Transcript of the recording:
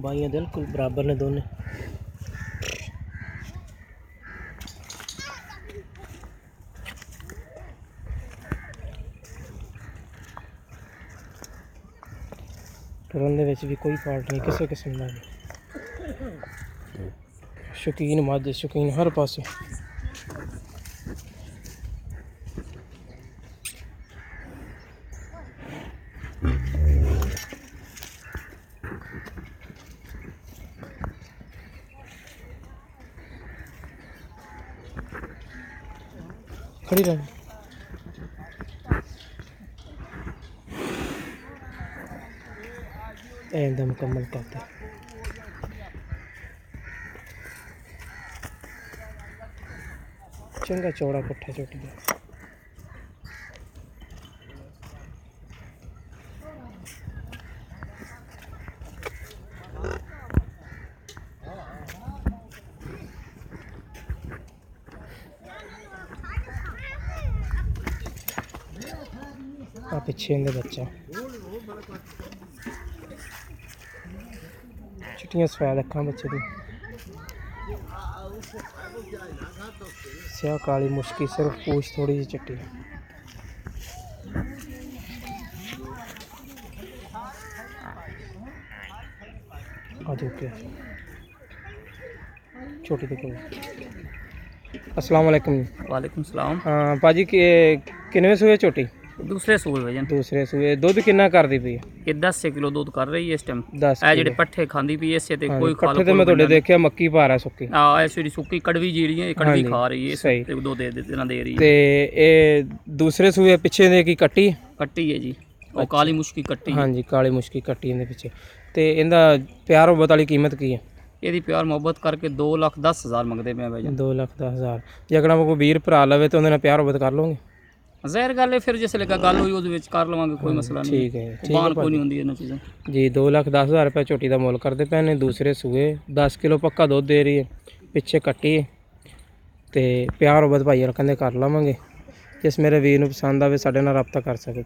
बाइयां बिल्कुल बराबर ने दोनों। टुरन दे विच भी कोई फॉल्ट नहीं किसी किस्म का भी। शौकीन मझ शौकीन हर पासे। खड़ी रह एकदम मुकम्मल करते। चंगा चौड़ा पुट्ठा झोटी दा। पिछे इनके बच्चा चिट्टियां सफेद अखां बच्चे दी स्याह काली मुश्की सिर्फ पूछ थोड़ी जी चिट्टी। छोटी तो अस्सलाम वालेकुम। वालेकुम सलाम। हाँ भाजी किन्ने सूए झोटी? दूसरे सूए वजन दूसरे सूए दुध किन्ना करदी पई? ये 10 किलो दूध कर रही है इस टाइम। 10 ए जेडे पट्ठे खांदी पई इसे ते कोई खा पट्ठे ते मैं तोड़े देखिया मक्की पा रहा सुक्की। हां ऐसी सुक्की कड़वी जीड़ी है कड़वी खा रही है इसे ते दो दे देना दे रही है। ते ए दूसरे सूए पिछे दे की कट्टी है जी और काली मुश्की कट्टी। हां जी काली मुश्की कट्टी इनदे पिछे। ते इंदा प्यार मोहब्बत वाली कीमत की है? ਇਹਦੀ ਪਿਆਰ ਮੁਹੱਬਤ ਕਰਕੇ 2,10,000 ਮੰਗਦੇ ਪਏ ਭਾਈ। 2,10,000 ਜੇ ਅਗਰ ਕੋਈ ਵੀਰ ਭਰਾ ਲਵੇ ਤੇ ਉਹਦੇ ਨਾਲ ਪਿਆਰ ਮੁਹੱਬਤ ਕਰ ਲੋਗੇ? ਜ਼ਾਹਿਰ ਗੱਲ ਹੈ ਫਿਰ ਜਿਸ ਲੇਗਾ ਗੱਲ ਹੋਈ ਉਹਦੇ ਵਿੱਚ ਕਰ ਲਵਾਂਗੇ ਕੋਈ ਮਸਲਾ ਨਹੀਂ। ਠੀਕ ਹੈ ਬਾਨ ਕੋਈ ਨਹੀਂ ਹੁੰਦੀ ਇਹਨਾਂ ਚੀਜ਼ਾਂ ਜੀ। 2,10,000 रुपये ਝੋਟੀ ਦਾ ਮੁੱਲ ਕਰਦੇ ਪਏ ਨੇ। ਦੂਸਰੇ ਸੂਏ 10 ਕਿਲੋ ਪੱਕਾ ਦੁੱਧ ਦੇ ਰਹੀ ਹੈ। ਪਿੱਛੇ ਕੱਟੀ ਤੇ ਪਿਆਰ ਮੁਹੱਬਤ ਭਾਈ ਕਹਿੰਦੇ ਕਰ ਲਵਾਂਗੇ। ਜਿਸ ਮੇਰੇ ਵੀਰ ਨੂੰ ਪਸੰਦ ਆਵੇ ਸਾਡੇ ਨਾਲ ਰਾਬਤਾ ਕਰ ਸਕੇ।